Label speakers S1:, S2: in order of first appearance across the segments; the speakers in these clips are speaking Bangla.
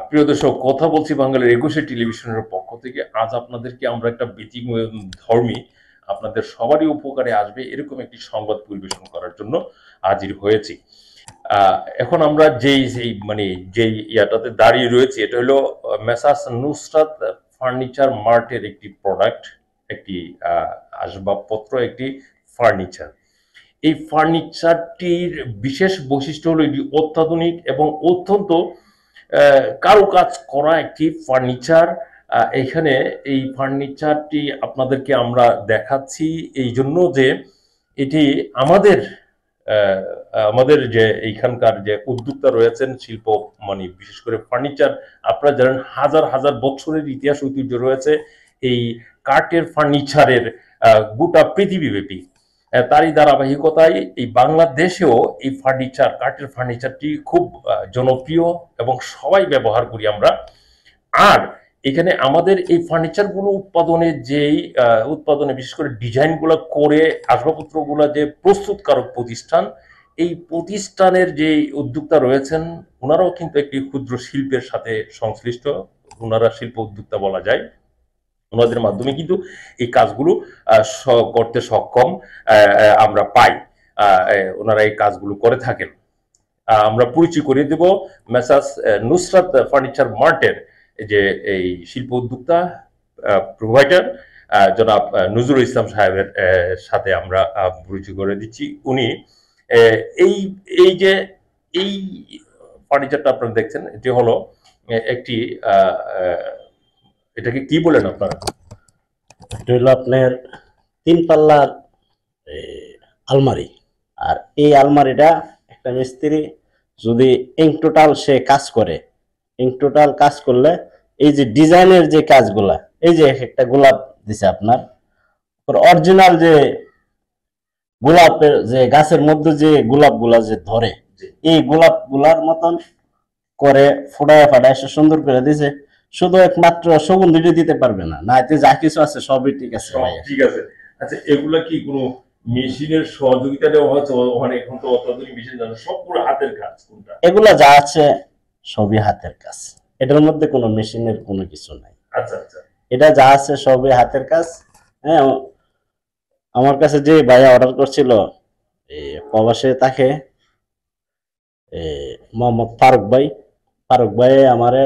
S1: প্রিয় দর্শক, কথা বলছি বাঙালির ২১ টেলিভিশনের পক্ষ থেকে। আজ আপনাদেরকে আমরা একটা ব্যতিধর্মী, আপনাদের সবারই উপকারে আসবে এরকম একটি সংবাদ পরিবেশন করার জন্য হাজির হয়েছি। এখন আমরা যেই ইয়াটাতে দাঁড়িয়ে রয়েছি, এটা হলো মেসার্স নুসরাত ফার্নিচার মার্টের একটি প্রোডাক্ট, একটি আসবাবপত্র, একটি ফার্নিচার। এই ফার্নিচারটির বিশেষ বৈশিষ্ট্য হলো এটি অত্যাধুনিক এবং অত্যন্ত কারুকাজ করা একটি ফার্নিচার। এখানে এই ফার্নিচারটি আপনাদেরকে আমরা দেখাচ্ছি এই জন্য যে এটি আমাদের আহ, আমাদের যে এইখানকার যে উদ্যোক্তা রয়েছেন, শিল্প বিশেষ করে ফার্নিচার, আপনারা জানেন হাজার হাজার বছরের ইতিহাস ঐতিহ্য রয়েছে এই কাঠের ফার্নিচারের গোটা পৃথিবীব্যাপী। তারই ধারাবাহিকতায় এই বাংলাদেশেও এই কাঠের ফার্নিচারটি খুব জনপ্রিয় এবং সবাই ব্যবহার করি আমরা। আর এখানে আমাদের এই ফার্নিচারগুলো উৎপাদনে বিশেষ করে ডিজাইনগুলো করে আসবাবপত্রগুলো যে প্রস্তুতকারক প্রতিষ্ঠান, এই প্রতিষ্ঠানের যে উদ্যোক্তা রয়েছেন ওনারাও কিন্তু একটি ক্ষুদ্র শিল্পের সাথে সংশ্লিষ্ট। ওনারা শিল্প উদ্যোক্তা বলা যায়। ওনাদের মাধ্যমে কিন্তু এই কাজগুলো করতে সক্ষম আমরা পাই। ওনারা এই কাজগুলো করে থাকেন। আমরা পরিচয় করিয়ে দেব মেসার্স নুসরাত ফার্নিচার মার্টের যে এই শিল্প উদ্যোক্তা প্রোভাইডার জনাব নজরুল ইসলাম সাহেবের সাথে আমরা পরিচয় করে দিচ্ছি। উনি এই এই যে এই ফার্নিচারটা আপনারা দেখছেন, এটি হলো একটি এটাকে কি বলেন আপনারা?
S2: এটা হলো আপনার 3 পাল্লার আলমারি। আর এই আলমারিটা একটা মিস্ত্রি যদি টোটাল সে কাজ করে, টোটাল কাজ করলে এই যে ডিজাইনের যে কাজগুলা, এই যে একটা গোলাপ দিছে আপনার, অরিজিনাল যে গোলাপের যে গাছের মধ্যে যে গোলাপগুলা যে ধরে, এই গোলাপগুলার মতন করে ফোটায় ফাটায় সে সুন্দর করে দিছে। শুধু একমাত্র সুগন্ধিটি দিতে পারবে না, না এতে যা কিছু আছে সবই ঠিক আছে।
S1: ঠিক আছে। আচ্ছা, এগুলা কি কোনো মেশিনের সহযোগিতা দেওয়া হচ্ছে? ওখানে এখন তো অত্যাধুনিক মেশিন জানো, সব পুরো হাতের কাজ। কোনটা?
S2: এগুলা যা আছে সবই হাতের কাজ, এটার মধ্যে কোনো মেশিনের কোনো কিছু নাই।
S1: আচ্ছা আচ্ছা,
S2: এটা যা আছে সবই হাতের কাজ। হ্যাঁ, আমার কাছে যে ভাইয়া অর্ডার করছিল প্রবাসে তাকে মোহাম্মদ ফারুক ভাই আমারে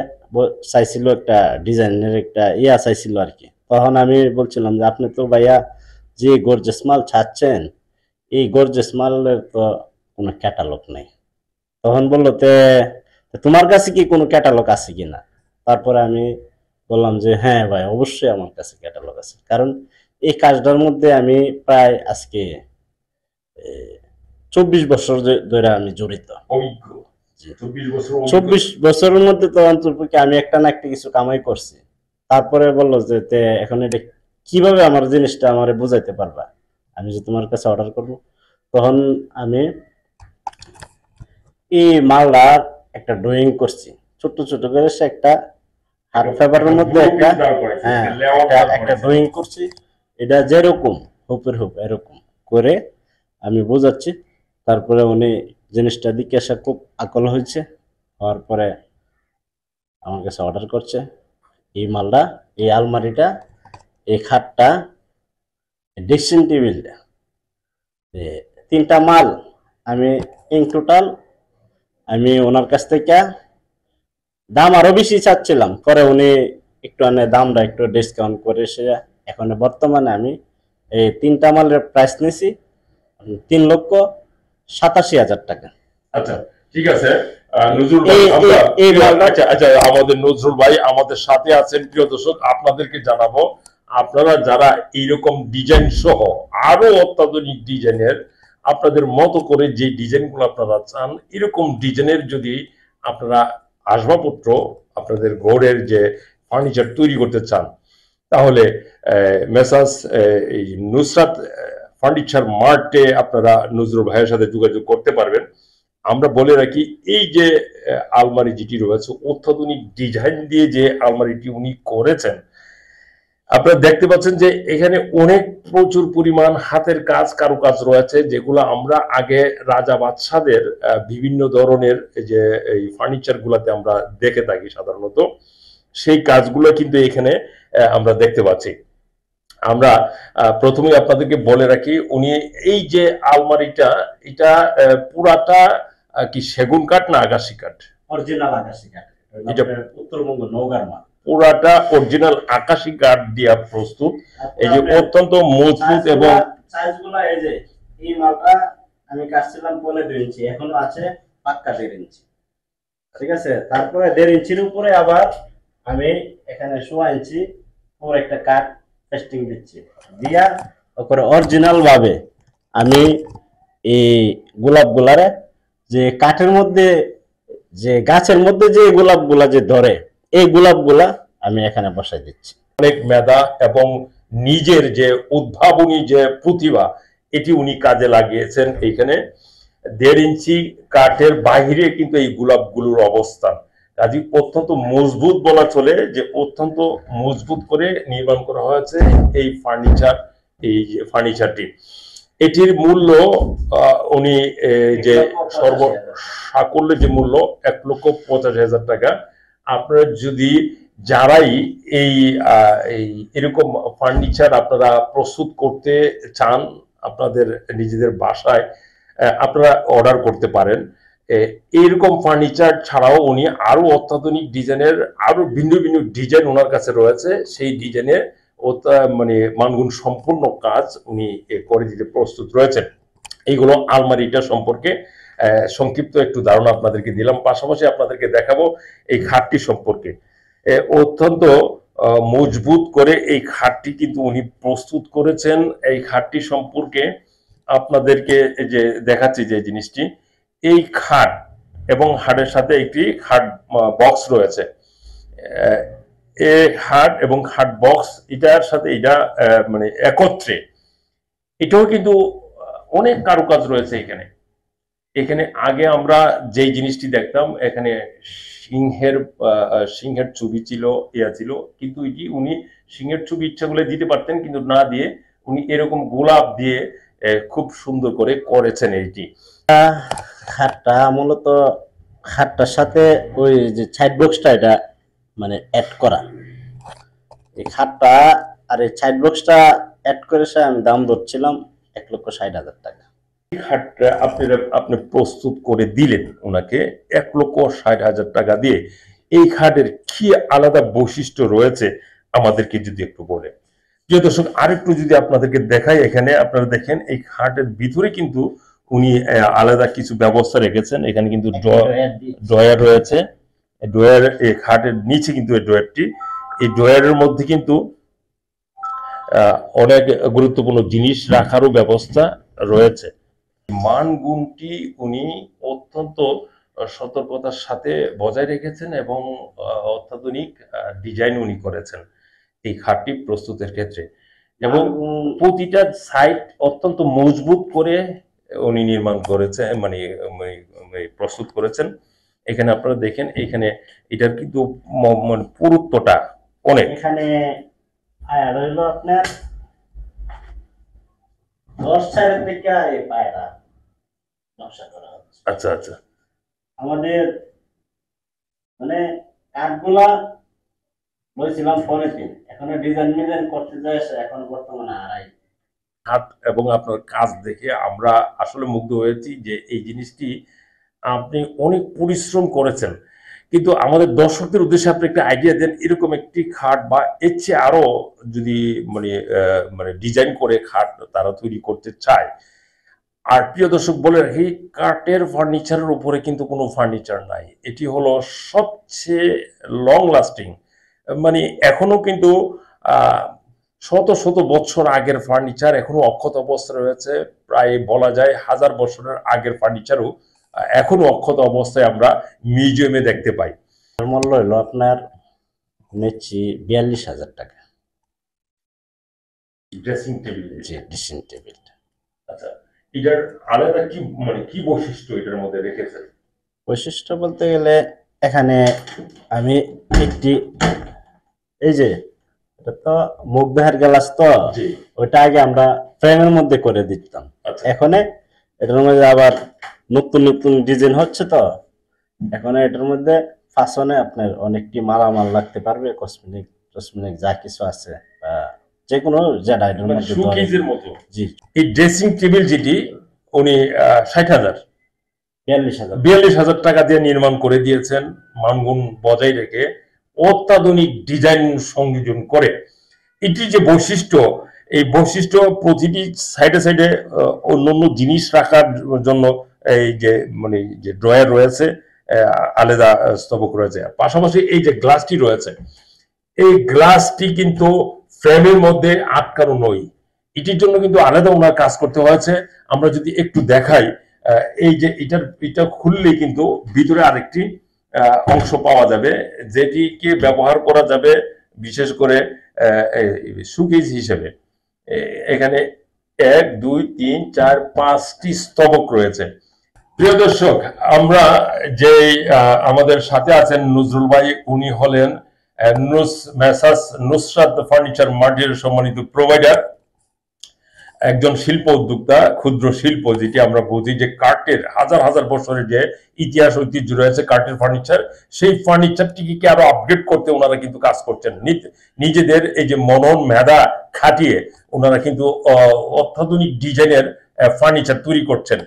S2: চাইছিল একটা ডিজাইনের একটা চাইছিল আর কি। তখন আমি বলছিলাম যে আপনি তো ভাইয়া যে গর্জেস মাল ছাড়ছেন, এই গর্জেস মালের তো কোনো ক্যাটালগ নেই। তখন বললো তোমার কাছে কি কোনো ক্যাটালগ আছে কিনা? তারপরে আমি বললাম যে হ্যাঁ ভাই, অবশ্যই আমার কাছে ক্যাটালগ আছে, কারণ এই কাজটার মধ্যে আমি প্রায় আজকে 24 বছর ধরে আমি জড়িত। 24 বছরের মধ্যে তো অন্তর্পক্ষে আমি একটা না একটা কিছু কামাই করছি। তারপরে বললো যে এখন এটা কিভাবে আমার জিনিসটা আমার বুঝাইতে পারবা, আমি যে তোমার কাছে অর্ডার করব। তখন আমি এই মালটার একটা ড্রয়িং করছি, ছোট ছোট করে সে একটা হার্ড পেপারের মধ্যে একটা ড্রয়িং করছি। এটা যেরকম হুপের হুপ এরকম করে আমি বোঝাচ্ছি। তারপরে উনি জিনিসটা দিকে এসে খুব আকল হয়েছে, হওয়ার পরে আমার কাছে অর্ডার করছে এই মালটা, এই আলমারিটা, এই খাটটা, ড্রেসিং টেবিলটা, 3টা মাল আমি টোটাল আমি ওনার কাছ থেকে দাম আরো বেশি চাচ্ছিলাম, পরে উনি একটু দামটা একটু ডিসকাউন্ট করে সে এখন বর্তমানে আমি এই 3টা মালের প্রাইস নিয়েছি 3,87,000 টাকা।
S1: আচ্ছা, ঠিক আছে। নজরুল ভাই, আচ্ছা, আমাদের নজরুল ভাই আমাদের সাথে আছেন। প্রিয় দর্শক, আপনাদেরকে জানাবো, আপনারা যারা এইরকম ডিজাইন সহ আরো অত্যাধুনিক ডিজাইনের আপনাদের মতো করে যে ডিজাইনগুলো আপনারা চান, এরকম ডিজাইনের যদি আপনারা আসবাবপত্র আপনাদের ঘরের যে ফার্নিচার তৈরি করতে চান, তাহলে মেসার্স এই নুসরাত ফার্নিচার মার্টে আপনারা নজরুল ভাইয়ের সাথে যোগাযোগ করতে পারবেন। আমরা বলে রাখি, এই যে আলমারি যেটি রয়েছে, অত্যাধুনিক ডিজাইন দিয়ে যে আলমারিটি উনি করেছেন, আপনারা দেখতে পাচ্ছেন যে এখানে অনেক প্রচুর পরিমাণ হাতের কাজ কারুকাজ রয়েছে, যেগুলো আমরা আগে রাজা বাদশাদের বিভিন্ন ধরনের যে এই ফার্নিচার গুলাতে আমরা দেখে থাকি সাধারণত, সেই কাজগুলো কিন্তু এখানে আমরা দেখতে পাচ্ছি। আমরা প্রথমে আপনাদেরকে বলে রাখি, উনি এই যে আলমারিটা, এটা পুরাটা কি সেগুন কাঠ না আকাশি কাঠ?
S2: অরিজিনাল আকাশি কাঠ,
S1: এটা
S2: উত্তরবঙ্গ নওগাঁর মাল।
S1: পুরাটা অরিজিনাল আকাশি কাঠ দিয়া প্রস্তুত। এই যে অত্যন্ত মজবুত এবং
S2: সাইজগুলো, এই যে এই মালটা আমি কাটছিলাম 15 ইঞ্চি, এখনো আছে পাক্কা 1.5 ইঞ্চি, ঠিক আছে। তারপরে 1.5 ইঞ্চির উপরে আবার আমি এখানে 16 ইঞ্চি পুরো একটা কাঠ পেস্টিং দিচ্ছি, দিয়া ওপরে অরিজিনাল ভাবে আমি এই গোলাপগুলারে, যে কাঠের মধ্যে যে গাছের মধ্যে যে গোলাপগুলা যে ধরে, এই গোলাপগুলা আমি এখানে বসাই দিচ্ছি।
S1: অনেক মেধা এবং নিজের যে উদ্ভাবনী যে প্রতিভা, এটি উনি কাজে লাগিয়েছেন। এইখানে 1.5 ইঞ্চি কাঠের বাহিরে কিন্তু এই গোলাপগুলোর অবস্থান, কাজে অত্যন্ত মজবুত বলা চলে, যে অত্যন্ত মজবুত করে নির্মাণ করা হয়েছে এই ফার্নিচার। এই যে ফার্নিচারটি, এটির মূল্য উনি যে সাকল্যের যে মূল্য 1,85,000 টাকা। আপনারা যদি যারাই এই এরকম ফার্নিচার আপনারা প্রস্তুত করতে চান আপনাদের নিজেদের বাসায়, আপনারা অর্ডার করতে পারেন। এইরকম ফার্নিচার ছাড়াও উনি আরো অত্যাধুনিক ডিজাইনের আরো ভিন্ন ভিন্ন ডিজাইন ওনার কাছে রয়েছে, সেই ডিজাইনের মানে মানগুণ সম্পূর্ণ কাজ উনি করে দিতে প্রস্তুত রয়েছেন। এইগুলো আলমারিটা সম্পর্কে সংক্ষিপ্ত একটু ধারণা আপনাদেরকে দিলাম, পাশাপাশি আপনাদেরকে দেখাবো এই খাটটি সম্পর্কে। অত্যন্ত মজবুত করে এই খাটটি কিন্তু উনি প্রস্তুত করেছেন। এই খাটটি সম্পর্কে আপনাদেরকে যে দেখাচ্ছি যে জিনিসটি, এই খাট এবং খাটের সাথে একটি খাট বক্স রয়েছে। এই খাট এবং খাট বক্স এটার সাথে এটা মানে একত্রে, এটাও কিন্তু অনেক কারুকাজ রয়েছে এখানে। এখানে আগে আমরা যেই জিনিসটি দেখতাম, এখানে সিংহের ছবি ছিল, ছিল, কিন্তু এটি উনি সিংহের ছবি ইচ্ছা করলে দিতে পারতেন, কিন্তু না দিয়ে উনি এরকম গোলাপ দিয়ে খুব সুন্দর করে করেছেন। এইটি
S2: খাটটা মূলত খাটটার সাথে ওই যে সাইড বক্সটা, এটা মানে অ্যাড করা। এই খাটটা আর এই সাইড বক্সটা অ্যাড করেছে, আমি দাম ধরছিলাম 1,60,000 টাকা।
S1: খাটটা আপনি প্রস্তুত করে দিলেন ওনাকে 1,60,000 টাকা দিয়ে। এই খাটের কি আলাদা বৈশিষ্ট্য রয়েছে আমাদেরকে যদি একটু বলে। প্রিয় দর্শক, আরেকটু যদি আপনাদেরকে দেখাই, এখানে আপনারা দেখেন এই খাটের ভিতরে কিন্তু উনি আলাদা কিছু ব্যবস্থা রেখেছেন। এখানে কিন্তু ড্রয়ার রয়েছে, ড্রয়ার এই খাটের নিচে কিন্তু এই ড্রয়ারটি, এই ড্রয়ারের মধ্যে কিন্তু অনেক গুরুত্বপূর্ণ জিনিস রাখারও ব্যবস্থা রয়েছে। মান গুণটি উনি অত্যন্ত সতর্কতার সাথে বজায় রেখেছেন এবং অত্যাধুনিক ডিজাইন উনি করেছেন এই খাটটি প্রস্তুতের ক্ষেত্রে, এবং প্রতিটা সাইড অত্যন্ত মজবুত করে উনি নির্মাণ করেছেন, মানে প্রস্তুত করেছেন। এখানে আপনারা দেখেন, এখানে এটার কিন্তু পুরুত্বটা অনেক।
S2: এখানে রইল আপনার 10 সাইড থেকে এই পায়রা নকশা করা হচ্ছে।
S1: আচ্ছা আচ্ছা,
S2: আমাদের মানে কাঠগুলা বলছিলাম 3.5, এখন ডিজাইন করতে যায়, এখন বর্তমানে 2.5।
S1: হাত এবং আপনার কাজ দেখে আমরা আসলে মুগ্ধ হয়েছি যে এই জিনিসটি আপনি অনেক পরিশ্রম করেছেন। কিন্তু আমাদের দর্শকদের উদ্দেশ্যে আপনি একটা আইডিয়া দেন, এরকম একটি খাট বা এর চেয়ে আরো যদি মানে ডিজাইন করে খাট তারা তৈরি করতে চায়। আর প্রিয় দর্শক বলে রাখি, কাঠের ফার্নিচারের উপরে কিন্তু কোনো ফার্নিচার নাই, এটি হলো সবচেয়ে লং লাস্টিং। মানে এখনো কিন্তু শত শত বছর আগের ফার্নিচার এখনো অক্ষত অবস্থায় রয়েছে, প্রায় বলা যায় 1000 বছরের আগের ফার্নিচারও এখনো অক্ষত অবস্থায় আমরা মিউজিয়ামে দেখতে পাই।
S2: মূল্য হলো আপনার নিচ্ছি 42,000 টাকা।
S1: ড্রেসিং টেবিল,
S2: জি, ড্রেসিং টেবিলটা।
S1: আচ্ছা, এটার আলাদা কি কি বৈশিষ্ট্য এটার মধ্যে রেখেছেন?
S2: বৈশিষ্ট্য বলতে গেলে এখানে আমি একটি এই যে এটা তো মুখ দেহের গ্লাস তো,
S1: জি
S2: ওইটা আগে আমরা ফ্রেমের মধ্যে করে দিতাম।
S1: আচ্ছা
S2: এখন এটার মধ্যে আবার নতুন নতুন ডিজাইন হচ্ছে তো, এখন এটার মধ্যে ফাসনে আপনার অনেকটি মালামাল লাগতে পারবে, কসমেটিক টসমেটিক যা কিছু আছে যে কোনো যেটা এটার
S1: মানে
S2: মধ্যে ধরে।
S1: শোকেজের মতো।
S2: জি
S1: এই ড্রেসিং টেবিল যেটি উনি 60,000
S2: 42,000
S1: 42,000 টাকা দিয়ে নির্মাণ করে দিয়েছেন, মানগুণ বজায় রেখে অত্যাধুনিক ডিজাইন সংযোজন করে। এটির যে বৈশিষ্ট্য, এই বৈশিষ্ট্য প্রতিটি সাইডে সাইডে অন্যান্য জিনিস রাখার জন্য এই যে মানে যে ড্রয়ার রয়েছে, আলাদা স্তবক রয়েছে, পাশাপাশি এই যে গ্লাসটি রয়েছে, এই গ্লাসটি কিন্তু ফ্রেমের মধ্যে আটকানো নয়, এটির জন্য কিন্তু আলাদা ওনার কাজ করতে হয়েছে। আমরা যদি একটু দেখাই, এই যে এটা খুললেই কিন্তু ভিতরে আরেকটি অংশ পাওয়া যাবে, যেটিকে ব্যবহার করা যাবে বিশেষ করে শোকেস হিসেবে। এখানে 1 2 3 4 5টি স্তবক রয়েছে। প্রিয় দর্শক, আমরা যে আমাদের সাথে আছেন নজরুল ভাই, উনি হলেন মেসার্স নুসরাত ফার্নিচার মার্টের সম্মানিত প্রোভাইডার, একজন শিল্প উদ্যোক্তা, ক্ষুদ্র শিল্প, যেটি আমরা বুঝি যে কাঠের হাজার হাজার বছরের যে ইতিহাস ঐতিহ্য রয়েছে কাঠের ফার্নিচার, সেই ফার্নিচারটিকে আরো আপডেট করতে ওনারা কিন্তু কাজ করছেন। নিজেদের এই যে মনন মেধা খাটিয়ে ওনারা কিন্তু অত্যাধুনিক ডিজাইনের ফার্নিচার তৈরি করছেন।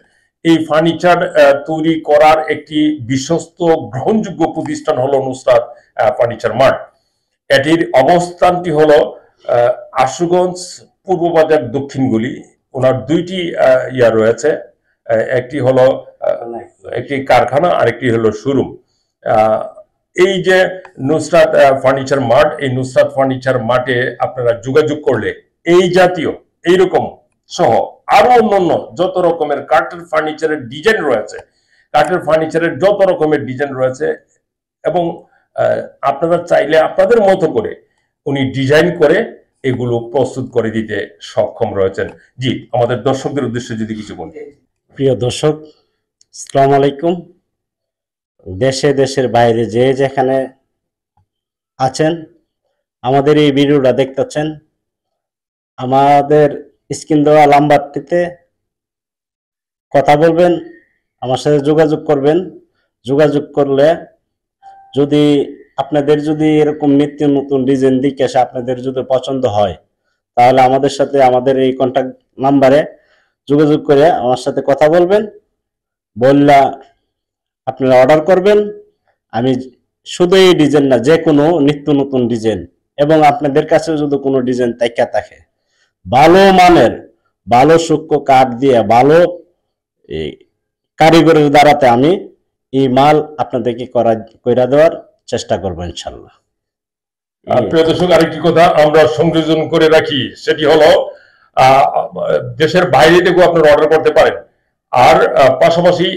S1: এই ফার্নিচার তৈরি করার একটি বিশ্বস্ত গ্রহণযোগ্য প্রতিষ্ঠান হলো নুসরাত ফার্নিচার মার্ট। এটির অবস্থানটি হলো আশুগঞ্জ পূর্ব বাজার দক্ষিণ গলি। ওনার দুইটি ইয়া রয়েছে, একটি হলো একটি কারখানা, আরেকটি হলো শোরুম। এই যে নুসরাত ফার্নিচার মার্ট, এই নুসরাত ফার্নিচার মার্টে আপনারা যোগাযোগ করলে এই জাতীয় এইরকম সহ আরো অন্যান্য যত রকমের কাঠের ফার্নিচারের ডিজাইন রয়েছে, কাঠের ফার্নিচারের যত রকমের ডিজাইন রয়েছে, এবং আপনারা চাইলে আপনাদের মতো করে উনি ডিজাইন করে এগুলো প্রস্তুত করে দিতে সক্ষম রয়েছেন। জি, আমাদের দর্শকদের উদ্দেশ্যে যদি কিছু বলেন।
S2: প্রিয় দর্শক, আসসালামু আলাইকুম। দেশে দেশের বাইরে যে যেখানে আছেন আমাদের এই ভিডিওটা দেখতেছেন, আমাদের স্ক্রিন দেওয়া নাম্বারটিতে কথা বলবেন, আমার সাথে যোগাযোগ করবেন। যোগাযোগ করলে যদি আপনাদের যদি এরকম নিত্য নতুন ডিজাইন দিকে আপনাদের যদি পছন্দ হয়, তাহলে আমাদের সাথে আমাদের এই কন্ট্যাক্ট নাম্বারে যোগাযোগ করে আমার সাথে কথা বলবেন, বললা আপনারা অর্ডার করবেন। আমি শুধু এই ডিজাইন না, যে কোনো নিত্য নতুন ডিজাইন, এবং আপনাদের কাছে যদি কোনো ডিজাইন তাইকা থাকে ভালো মানের, ভালো সূক্ষ্ম কাঠ দিয়ে ভালো কারিগরের দ্বারাতে আমি এই মাল আপনাদেরকে কইরা দেওয়ার চেষ্টা করবো ইনশাল্লাহ।
S1: প্রিয় দর্শক, আরেকটি কথা আমরা সংযোজন করে রাখি, সেটি হলো দেশের বাইরে থেকেও আপনারা অর্ডার করতে পারেন, আর পাশাপাশি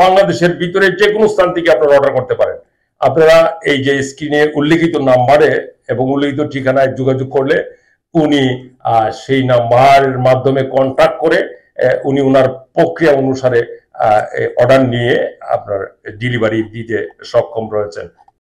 S1: বাংলাদেশের ভিতরে যে কোনো স্থান থেকে আপনারা অর্ডার করতে পারেন। আপনারা এই যে স্ক্রিনে উল্লেখিত নাম্বারে এবং উল্লেখিত ঠিকানায় যোগাযোগ করলে উনি সেই নাম্বারের মাধ্যমে কন্ট্যাক্ট করে উনি ওনার প্রক্রিয়া অনুসারে অর্ডার নিয়ে আপনার ডেলিভারি দিতে সক্ষম রয়েছেন।